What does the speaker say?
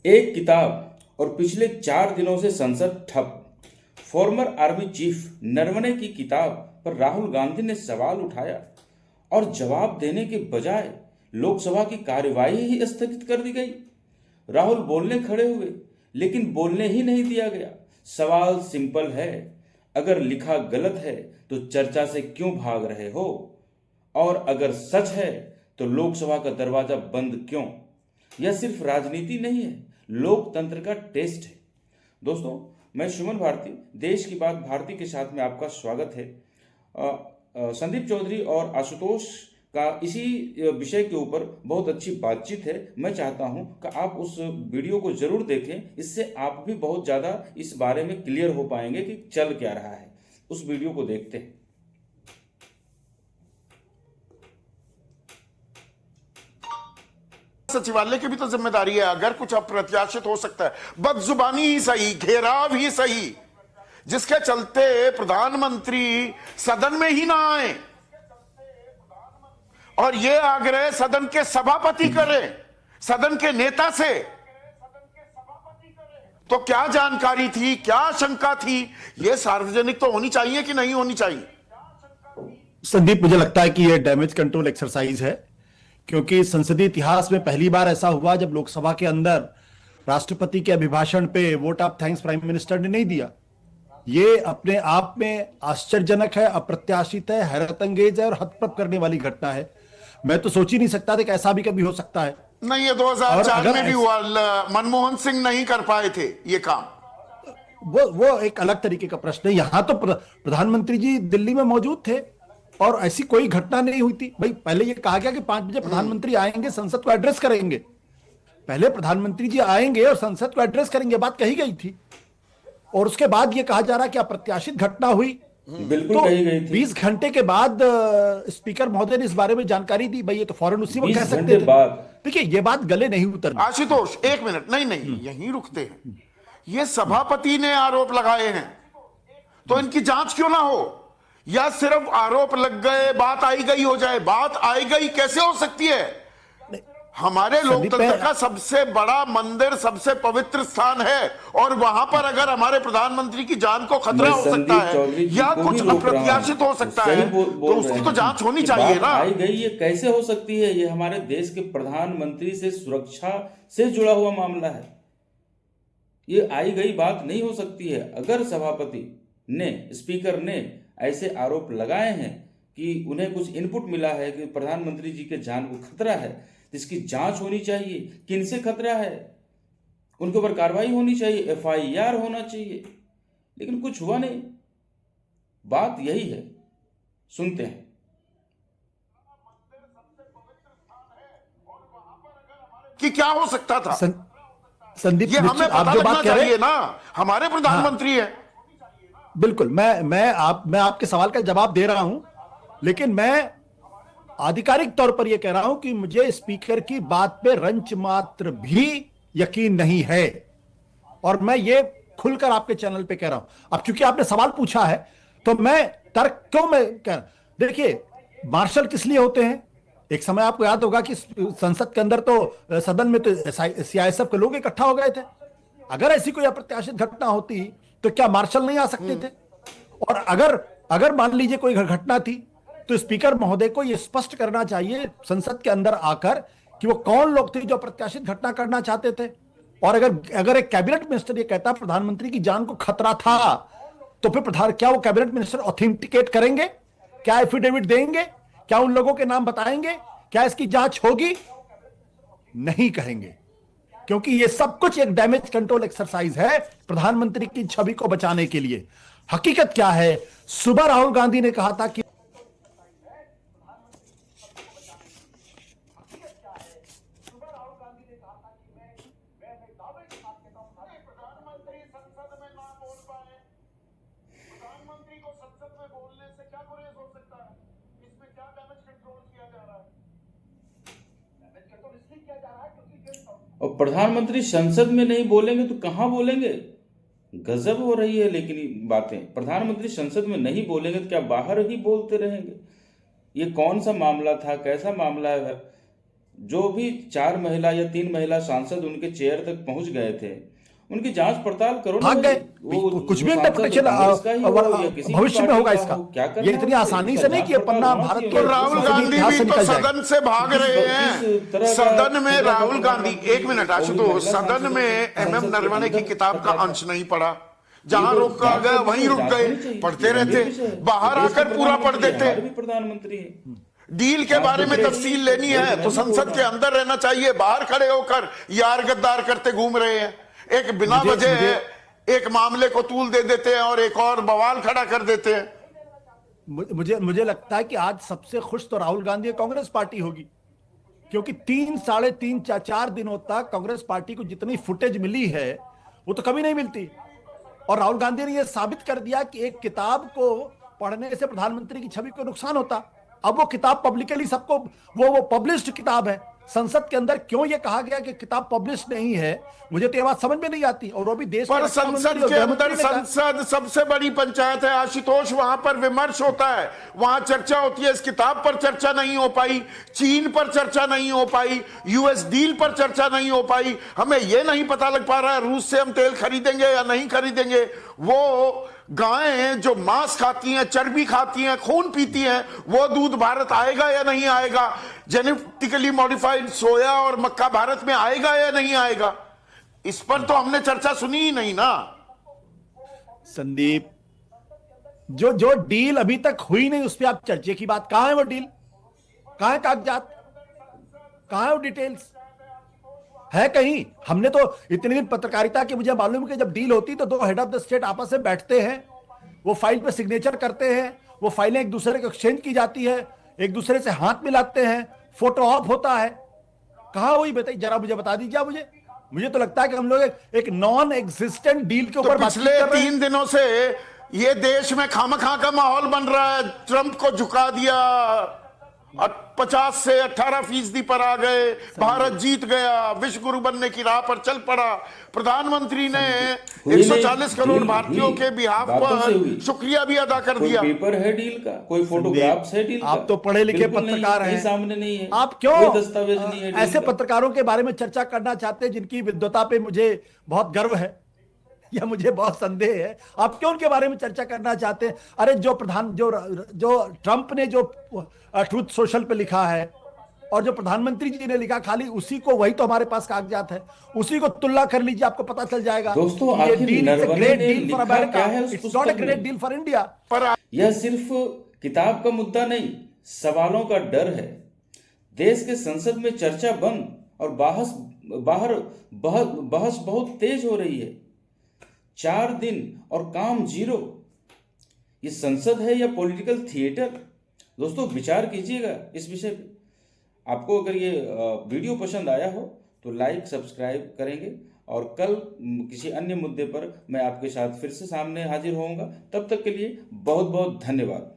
एक किताब और पिछले 4 दिनों से संसद ठप। फॉर्मर आर्मी चीफ नरवणे की किताब पर राहुल गांधी ने सवाल उठाया और जवाब देने के बजाय लोकसभा की कार्यवाही ही स्थगित कर दी गई। राहुल बोलने खड़े हुए लेकिन बोलने ही नहीं दिया गया। सवाल सिंपल है, अगर लिखा गलत है तो चर्चा से क्यों भाग रहे हो, और अगर सच है तो लोकसभा का दरवाजा बंद क्यों। यह सिर्फ राजनीति नहीं है, लोकतंत्र का टेस्ट है। दोस्तों, मैं सुमन भारती, देश की बात भारती के साथ में आपका स्वागत है। संदीप चौधरी और आशुतोष का इसी विषय के ऊपर बहुत अच्छी बातचीत है। मैं चाहता हूं कि आप उस वीडियो को जरूर देखें, इससे आप भी बहुत ज़्यादा इस बारे में क्लियर हो पाएंगे कि चल क्या रहा है। उस वीडियो को देखते हैं। सचिवालय की भी तो जिम्मेदारी है। अगर कुछ अप्रत्याशित हो सकता है, बदजुबानी ही सही, घेराव ही सही, जिसके चलते प्रधानमंत्री सदन में ही ना आए और ये आग्रह सदन के सभापति करें, सदन के नेता से, तो क्या जानकारी थी, क्या शंका थी, ये सार्वजनिक तो होनी चाहिए कि नहीं होनी चाहिए? संदीप, मुझे लगता है कि यह डैमेज कंट्रोल एक्सरसाइज है, क्योंकि संसदीय इतिहास में पहली बार ऐसा हुआ जब लोकसभा के अंदर राष्ट्रपति के अभिभाषण पे vote of thanks prime minister ने नहीं दिया। ये अपने आप में आश्चर्यजनक है, अप्रत्याशित है, हैरतअंगेज है और हतप्रभ करने वाली घटना है। मैं तो सोच ही नहीं सकता था कि ऐसा भी कभी हो सकता है। नहीं, ये 2004 में भी हुआ, मनमोहन सिंह नहीं कर पाए थे ये काम। वो एक अलग तरीके का प्रश्न है। यहां तो प्रधानमंत्री जी दिल्ली में मौजूद थे और ऐसी कोई घटना नहीं हुई थी। भाई, पहले ये कहा गया कि 5 बजे प्रधानमंत्री आएंगे, संसद को एड्रेस करेंगे। पहले प्रधानमंत्री जी आएंगे और संसद को एड्रेस करेंगे, बात कही गई थी। और उसके बाद ये कहा जा रहा कि अप्रत्याशित घटना हुई। बिल्कुल तो कही गई थी। 20 घंटे के बाद स्पीकर महोदय ने इस बारे में जानकारी दी। भाई, ये तो फौरन उसी वक्त कह 20 सकते घंटे थे। बाद। देखिए, ये बात गले नहीं उतरनी। आशुतोष, एक मिनट, नहीं, यहीं रुकते हैं। ये सभापति ने आरोप लगाए हैं, तो इनकी जांच क्यों ना हो? या सिर्फ आरोप लग गए, बात आई गई हो जाए? बात आई गई कैसे हो सकती है? हमारे लोकतंत्र का सबसे बड़ा मंदिर, सबसे पवित्र स्थान है, और वहां पर अगर हमारे प्रधानमंत्री की जान को खतरा हो सकता है या कुछ अप्रत्याशित हो सकता है, तो उसकी तो जांच होनी चाहिए ना। आई गई ये कैसे हो सकती है? ये हमारे देश के प्रधानमंत्री से सुरक्षा से जुड़ा हुआ मामला है। ये आई गई बात नहीं हो सकती है। अगर सभापति ने, स्पीकर ने ऐसे आरोप लगाए हैं कि उन्हें कुछ इनपुट मिला है कि प्रधानमंत्री जी के जान को खतरा है, तो इसकी जांच होनी चाहिए। किनसे खतरा है, उनके ऊपर कार्रवाई होनी चाहिए, FIR होना चाहिए। लेकिन कुछ हुआ नहीं। बात यही है, सुनते हैं। कि क्या हो सकता था? संदीप, ये हमें आप पता जो लगना बात कह रहे चाहिए हैं ना, हमारे प्रधानमंत्री है। बिल्कुल, मैं आपके सवाल का जवाब दे रहा हूं, लेकिन मैं आधिकारिक तौर पर यह कह रहा हूं कि मुझे स्पीकर की बात पे रंच मात्र भी यकीन नहीं है, और मैं ये खुलकर आपके चैनल पे कह रहा हूं। अब क्योंकि आपने सवाल पूछा है तो मैं तर्क क्यों मैं कह रहा हूं। देखिए, मार्शल किस लिए होते हैं? एक समय आपको याद होगा कि संसद के अंदर तो, सदन में तो CISF के लोग इकट्ठा हो गए थे। अगर ऐसी कोई अप्रत्याशित घटना होती तो क्या मार्शल नहीं आ सकते थे? और अगर मान लीजिए कोई घटना थी, तो स्पीकर महोदय को यह स्पष्ट करना चाहिए संसद के अंदर आकर कि वो कौन लोग थे जो अप्रत्याशित घटना करना चाहते थे। और अगर एक कैबिनेट मिनिस्टर ये कहता प्रधानमंत्री की जान को खतरा था, तो फिर क्या वो कैबिनेट मिनिस्टर ऑथेंटिकेट करेंगे? क्या एफिडेविट देंगे? क्या उन लोगों के नाम बताएंगे? क्या इसकी जांच होगी? नहीं कहेंगे, क्योंकि ये सब कुछ एक डैमेज कंट्रोल एक्सरसाइज है प्रधानमंत्री की छवि को बचाने के लिए। हकीकत क्या है? सुबह राहुल गांधी ने कहा था कि प्रधानमंत्री संसद में ना बोल पाए, प्रधानमंत्री को संसद में बोलने से क्या गुरेज हो सकता है? इसमें क्या डैमेज कंट्रोल किया जा रहा है? डैमेज कंट्रोल इसलिए किया जा रहा है क्योंकि और प्रधानमंत्री संसद में नहीं बोलेंगे तो कहां बोलेंगे? गजब हो रही है। लेकिन बातें, प्रधानमंत्री संसद में नहीं बोलेंगे तो क्या बाहर ही बोलते रहेंगे? ये कौन सा मामला था, कैसा मामला है? जो भी 4 महिला या 3 महिला सांसद उनके चेयर तक पहुंच गए थे, उनकी जांच पड़ताल करो ना भाग भाई। गए। कुछ भी सांसद इंटरप्रिटेशन कांग्रेस का ही हो या किसी भी भविष्य में पार्टी होगा का इसका। हो, क्या करना ये इतनी है? आसानी इसका से नहीं जांच कि पड़ताल पन्ना होना भारत चाहिए। के तो राहुल संसदीय गांधी इतिहास से भी तो निकल जाएगा। सदन से भाग रहे किस तरह हैं। का सदन में पूरा राहुल का गांधी, पूरा एक मिनट वो भी आशुतोष, महिला सदन सांसदों में को एमएम संसद के नरवणे की अंदर किताब का सरकार- अंश नहीं पढ़ा, जहां ये तो रोका जांच गया का वहीं विषय, रुक जांच गए, होनी चाहिए। पढ़ते ये गंभीर रहते, विषय है। बाहर देश के आकर पूरा पढ़ प्रधानमंत्री देते। हमारे भी प्रधानमंत्री है। डील के बारे में तफसील लेनी है तो संसद के अंदर रहना चाहिए, बाहर खड़े होकर यार गद्दार करते घूम रहे हैं। एक बिना वजह एक मामले को तूल दे देते हैं और एक और बवाल खड़ा कर देते हैं। मुझे लगता है कि आज सबसे खुश तो राहुल गांधी कांग्रेस पार्टी होगी, क्योंकि 3, साढ़े 3, 4 दिनों तक कांग्रेस पार्टी को जितनी फुटेज मिली है वो तो कभी नहीं मिलती। और राहुल गांधी ने यह साबित कर दिया कि एक किताब को पढ़ने से प्रधानमंत्री की छवि को नुकसान होता। अब वो किताब पब्लिकली सबको, वो पब्लिश्ड किताब है। संसद के अंदर क्यों ये कहा गया कि किताब पब्लिश नहीं है, मुझे तो ये बात समझ में नहीं आती। और वो भी देश पर के रक्षा संसद मंत्री और के गृह अंदर, मंत्री ने कहा। संसद सबसे बड़ी पंचायत है आशुतोष, वहां पर विमर्श होता है, वहां चर्चा होती है। इस किताब पर चर्चा नहीं हो पाई, चीन पर चर्चा नहीं हो पाई, यूएस डील पर चर्चा नहीं हो पाई, हमें यह नहीं पता लग पा रहा है रूस से हम तेल खरीदेंगे या नहीं खरीदेंगे। वो गायें जो मांस खाती हैं, चर्बी खाती हैं, खून पीती हैं, वो दूध भारत आएगा या नहीं आएगा। जेनेटिकली मॉडिफाइड सोया और मक्का भारत में आएगा या नहीं आएगा, इस पर तो हमने चर्चा सुनी ही नहीं ना। संदीप, जो डील अभी तक हुई नहीं उस पर आप चर्चे की बात, कहां है वो डील, कहां है कागजात, कहां है वो डिटेल्स, है कहीं? हमने तो इतने दिन पत्रकारिता की, मुझे मालूम है कि जब डील होती तो 2 हेड ऑफ द स्टेट आपस में बैठते हैं, वो फाइल पे सिग्नेचर करते हैं, वो फाइलें एक दूसरे को एक्सचेंज की जाती है, एक दूसरे से हाथ मिलाते हैं, फोटो ऑफ होता है। कहां हुई बताइए, जरा मुझे बता दीजिए। मुझे तो लगता है कि हम लोग एक नॉन एग्जिस्टेंट डील के तो ऊपर पिछले 3 दिनों से ये देश में खामखा का माहौल बन रहा है। ट्रंप को झुका दिया, 50 से 18% पर आ गए, भारत जीत गया, विश्व गुरु बनने की राह पर चल पड़ा। प्रधानमंत्री ने 140 करोड़ भारतीयों के बिहाफ पर शुक्रिया भी अदा कर दिया। कोई पेपर है डील का, कोई फोटोग्राफ्स है डील का? आप तो पढ़े लिखे बिल्कुल पत्रकार नहीं, हैं, कहीं सामने नहीं है। आप क्यों कोई दस्तावेज नहीं है डील ऐसे का। पत्रकारों के बारे में चर्चा करना चाहते हैं जिनकी विद्वता पे मुझे बहुत गर्व है या मुझे बहुत संदेह है? आप क्यों उनके बारे में चर्चा करना चाहते हैं? अरे जो ट्रंप ने जो ट्रूथ सोशल पे लिखा है और जो प्रधानमंत्री जी ने लिखा, खाली उसी को, वही तो हमारे पास कागजात है, उसी को तुलना कर लीजिए, आपको पता चल जाएगा। दोस्तों, ये आखिर deal is a Naravane great ने डील फॉर लिखा अमेरिका, क्या है उस इट्स पुस्तक नॉट अ में? Great deal for India. पर यह सिर्फ किताब का मुद्दा नहीं, सवालों का डर है। देश के संसद में चर्चा बंद और बहस बहुत तेज हो रही है। 4 दिन और काम 0। ये संसद है या पॉलिटिकल थिएटर? दोस्तों, विचार कीजिएगा इस विषय पे। आपको अगर ये वीडियो पसंद आया हो तो लाइक, सब्सक्राइब करेंगे, और कल किसी अन्य मुद्दे पर मैं आपके साथ फिर से सामने हाजिर होऊंगा। तब तक के लिए बहुत बहुत धन्यवाद।